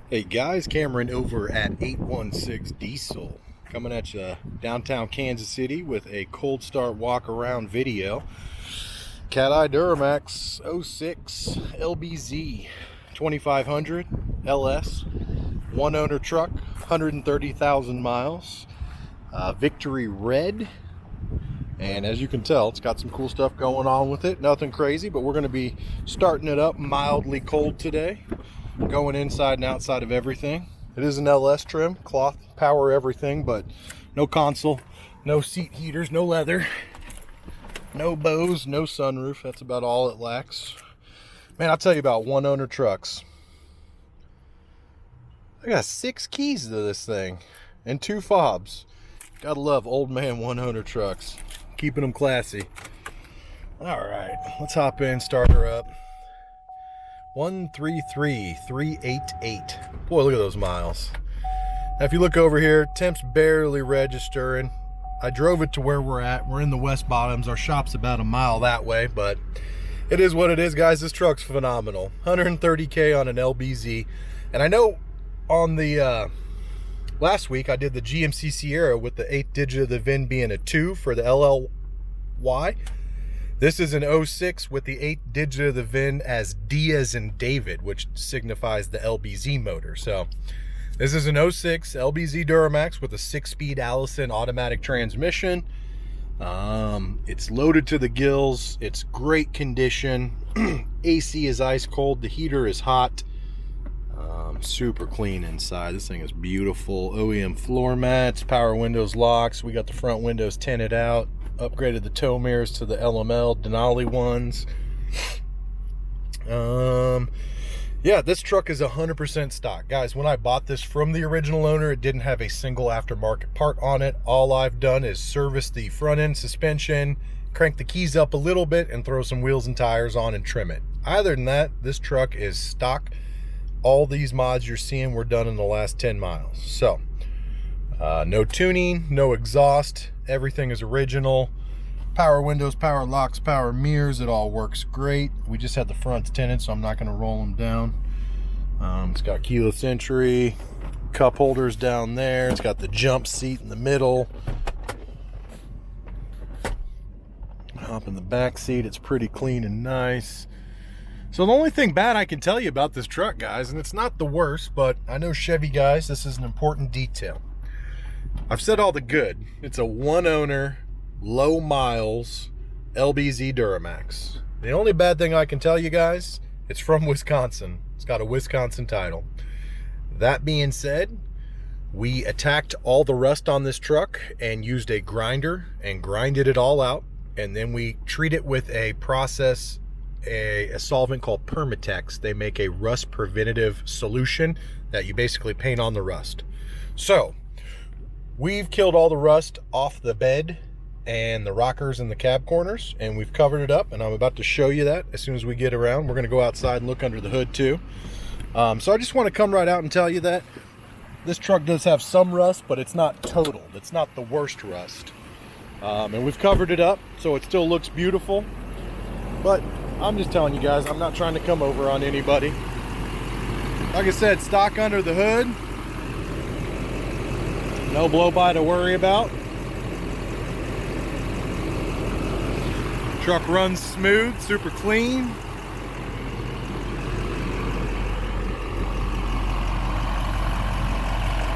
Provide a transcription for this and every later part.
Hey guys, Cameron over at 816 Diesel, coming at you downtown Kansas City with a cold start walk around video. Cali Duramax 06 LBZ 2500 LS, one owner truck, 130,000 miles, Victory Red. And as you can tell, it's got some cool stuff going on with it. Nothing crazy, but we're going to be starting it up mildly cold today. Going inside and outside of everything. It is an LS trim, cloth, power, everything, but no console, no seat heaters, no leather, no bows, no sunroof. That's about all it lacks. Man, I'll tell you about one owner trucks. I got 6 keys to this thing and 2 fobs. Gotta love old man one owner trucks. Keeping them classy. All right, let's hop in, start her up. 133,388. Boy, look at those miles. Now, if you look over here, temp's barely registering. I drove it to where we're at. We're in the West Bottoms. Our shop's about a mile that way, but it is what it is, guys. This truck's phenomenal. 130K on an LBZ. And I know on the last week I did the GMC Sierra with the 8th digit of the VIN being a 2 for the LLY. This is an 06 with the 8th digit of the VIN as D as in David, which signifies the LBZ motor. So this is an 06 LBZ Duramax with a 6-speed Allison automatic transmission. It's loaded to the gills. It's great condition. AC is ice cold. The heater is hot. Super clean inside. This thing is beautiful. OEM floor mats, power windows, locks. We got the front windows tinted out. Upgraded the tow mirrors to the LML Denali ones. Yeah, this truck is 100% stock. Guys, when I bought this from the original owner, it didn't have a single aftermarket part on it. All I've done is service the front end suspension, crank the keys up a little bit, and throw some wheels and tires on and trim it. Other than that, this truck is stock. All these mods you're seeing were done in the last 10 miles. So, no tuning, no exhaust. Everything is original. Power windows, power locks, power mirrors. It all works great. We just had the fronts tinted, so I'm not going to roll them down. It's got keyless entry, cup holders down there. It's got the jump seat in the middle. Hop in the back seat. It's pretty clean and nice. So the only thing bad I can tell you about this truck, guys, and it's not the worst, but I know Chevy guys, this is an important detail. I've said all the good. It's a one owner, low miles LBZ Duramax. The only bad thing I can tell you guys, it's from Wisconsin. It's got a Wisconsin title. That being said, we attacked all the rust on this truck and used a grinder and grinded it all out. And then we treat it with a process, a solvent called Permatex. They make a rust preventative solution that you basically paint on the rust. So we've killed all the rust off the bed and the rockers and the cab corners, and we've covered it up, and I'm about to show you that as soon as we get around. We're going to go outside and look under the hood too. So I just want to come right out and tell you that this truck does have some rust, but it's not total. It's not the worst rust. And we've covered it up so it still looks beautiful. But I'm just telling you guys, I'm not trying to come over on anybody. Like I said, stock under the hood. No blow-by to worry about. Truck runs smooth, super clean.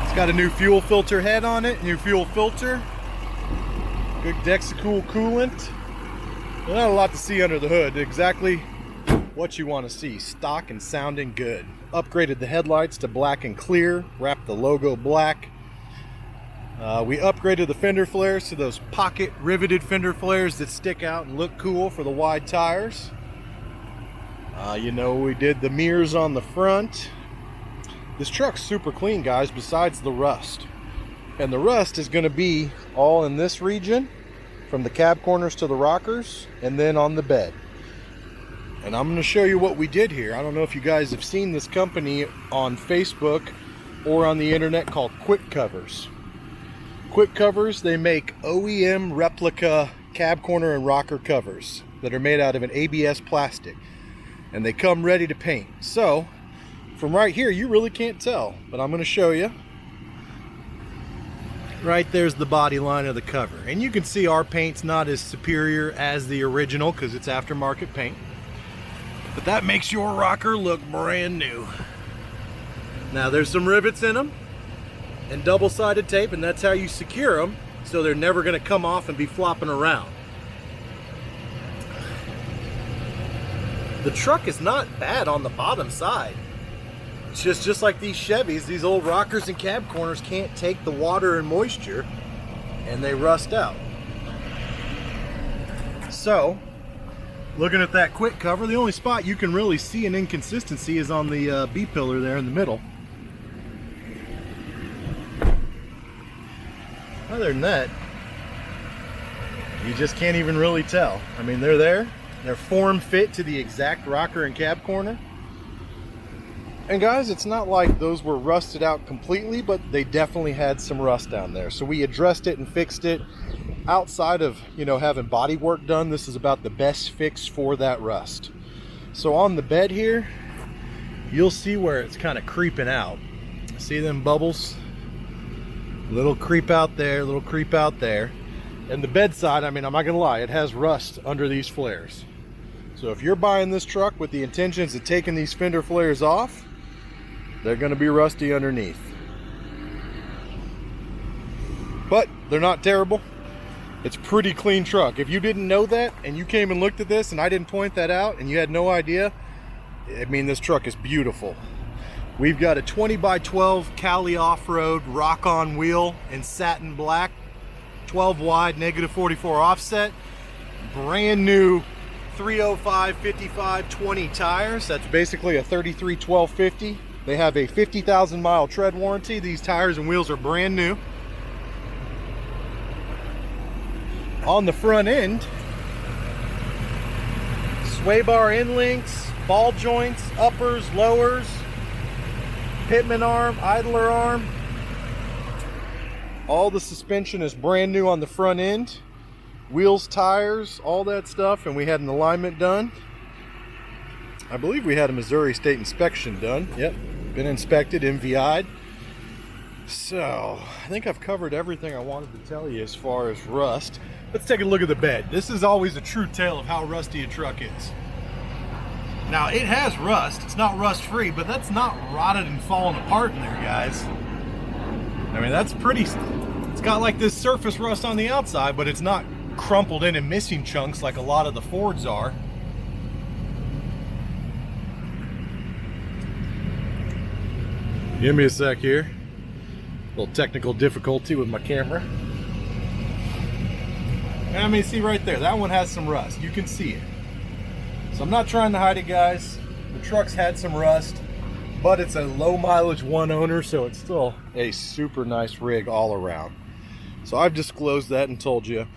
It's got a new fuel filter head on it, new fuel filter. Good Dexacool coolant. Not a lot to see under the hood. Exactly what you want to see. Stock and sounding good. Upgraded the headlights to black and clear. Wrapped the logo black. We upgraded the fender flares to those pocket riveted fender flares that stick out and look cool for the wide tires. You know, we did the mirrors on the front. This truck's super clean, guys, besides the rust. And the rust is going to be all in this region, from the cab corners to the rockers, and then on the bed. And I'm going to show you what we did here. I don't know if you guys have seen this company on Facebook or on the internet called Quick Covers. Quick Covers, they make OEM replica cab corner and rocker covers that are made out of an ABS plastic, and they come ready to paint. So From right here, you really can't tell, but I'm going to show you. Right there's the body line of the cover. And you can see our paint's not as superior as the original because it's aftermarket paint. But that makes your rocker look brand new. Now there's some rivets in them and double-sided tape, and that's how you secure them so they're never going to come off and be flopping around. The truck is not bad on the bottom side. It's just like these Chevys, these old rockers and cab corners can't take the water and moisture and they rust out. So, looking at that quick cover, the only spot you can really see an inconsistency is on the B-pillar there in the middle. Other than that, you just can't even really tell. I mean, they're there. They're form fit to the exact rocker and cab corner. And guys, it's not like those were rusted out completely, but they definitely had some rust down there. So we addressed it and fixed it. Outside of, you know, having body work done, this is about the best fix for that rust. So on the bed here, you'll see where it's kind of creeping out. See them bubbles? Little creep out there, little creep out there. And the bedside, I mean, I'm not gonna lie, it has rust under these flares. So if you're buying this truck with the intentions of taking these fender flares off, they're gonna be rusty underneath. But they're not terrible. It's a pretty clean truck. If you didn't know that and you came and looked at this and I didn't point that out and you had no idea, I mean, this truck is beautiful. We've got a 20 by 12 Cali off-road rock-on wheel in satin black, 12 wide, -44 offset, brand new 305 55 20 tires. That's basically a 33 1250. They have a 50,000 mile tread warranty. These tires and wheels are brand new. On the front end, sway bar end links, ball joints, uppers, lowers, pitman arm, idler arm. All the suspension is brand new on the front end. Wheels, tires, all that stuff, and we had an alignment done. I believe we had a Missouri State inspection done. Yep, been inspected, MVI'd. So, I think I've covered everything I wanted to tell you as far as rust. Let's take a look at the bed. This is always a true tale of how rusty a truck is. Now, it has rust. It's not rust-free, but that's not rotted and falling apart in there, guys. I mean, that's pretty... It's got like this surface rust on the outside, but it's not crumpled in and missing chunks like a lot of the Fords are. Give me a sec here. A little technical difficulty with my camera. I mean, see right there, that one has some rust. You can see it. So I'm not trying to hide it, guys. The truck's had some rust, but it's a low mileage one owner, so it's still a super nice rig all around. So I've disclosed that and told you,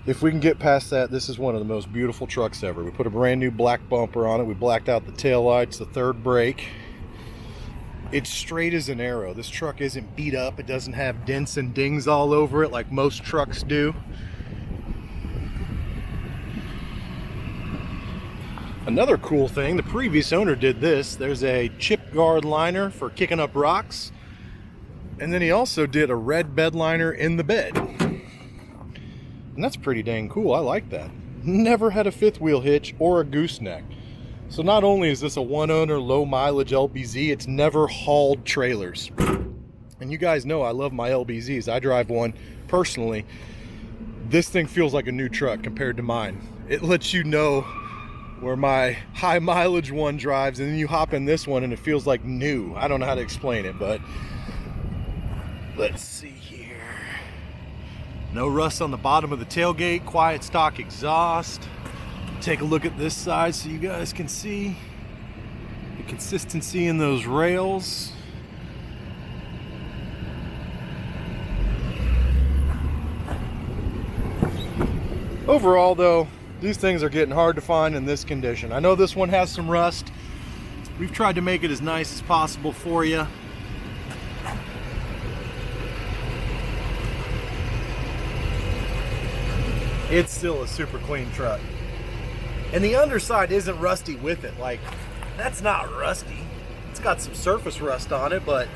if we can get past that, this is one of the most beautiful trucks ever. We put a brand new black bumper on it. We blacked out the taillights, the third brake. It's straight as an arrow. This truck isn't beat up. It doesn't have dents and dings all over it like most trucks do. Another cool thing, the previous owner did this. There's a chip guard liner for kicking up rocks. And then he also did a red bed liner in the bed. And that's pretty dang cool. I like that. Never had a fifth wheel hitch or a gooseneck. So not only is this a one owner low mileage LBZ, it's never hauled trailers. And you guys know I love my LBZs. I drive one personally. This thing feels like a new truck compared to mine. It lets you know where my high mileage one drives, and then you hop in this one and it feels like new. I don't know how to explain it, but let's see here. No rust on the bottom of the tailgate, quiet stock exhaust. Take a look at this side so you guys can see the consistency in those rails. Overall though, these things are getting hard to find in this condition. I know this one has some rust. We've tried to make it as nice as possible for you. It's still a super clean truck. And the underside isn't rusty with it. Like, that's not rusty. It's got some surface rust on it, but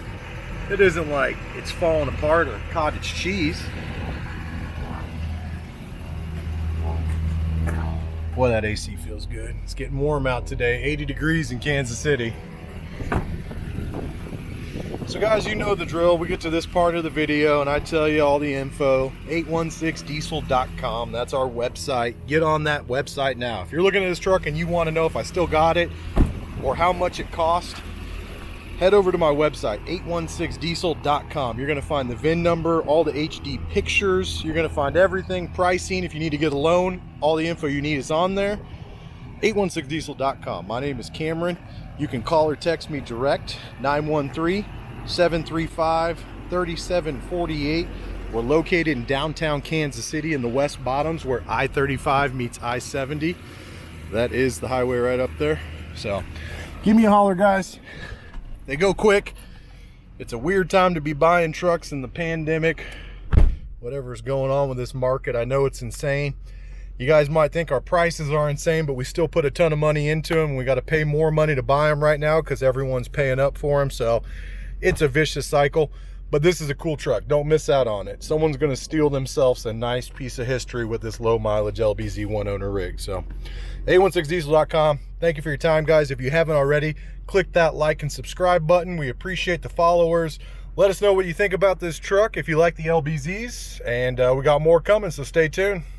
it isn't like it's falling apart or cottage cheese. Boy, that AC feels good. It's getting warm out today, 80 degrees in Kansas City. So guys, you know the drill. We get to this part of the video and I tell you all the info. 816diesel.com, that's our website. Get on that website now. If you're looking at this truck and you want to know if I still got it or how much it cost, head over to my website, 816diesel.com. You're going to find the VIN number, all the HD pictures. You're going to find everything, pricing. If you need to get a loan, all the info you need is on there. 816diesel.com. My name is Cameron. You can call or text me direct, 913-735-3748. We're located in downtown Kansas City in the West Bottoms where I-35 meets I-70. That is the highway right up there. So give me a holler, guys. They go quick. It's a weird time to be buying trucks in the pandemic. Whatever's going on with this market, I know it's insane. You guys might think our prices are insane, but we still put a ton of money into them. We got to pay more money to buy them right now because everyone's paying up for them. So it's a vicious cycle, but this is a cool truck. Don't miss out on it. Someone's going to steal themselves a nice piece of history with this low mileage LBZ one owner rig. So 816diesel.com. Thank you for your time, guys. If you haven't already, click that like and subscribe button. We appreciate the followers. Let us know what you think about this truck if you like the LBZs, and we got more coming, so stay tuned.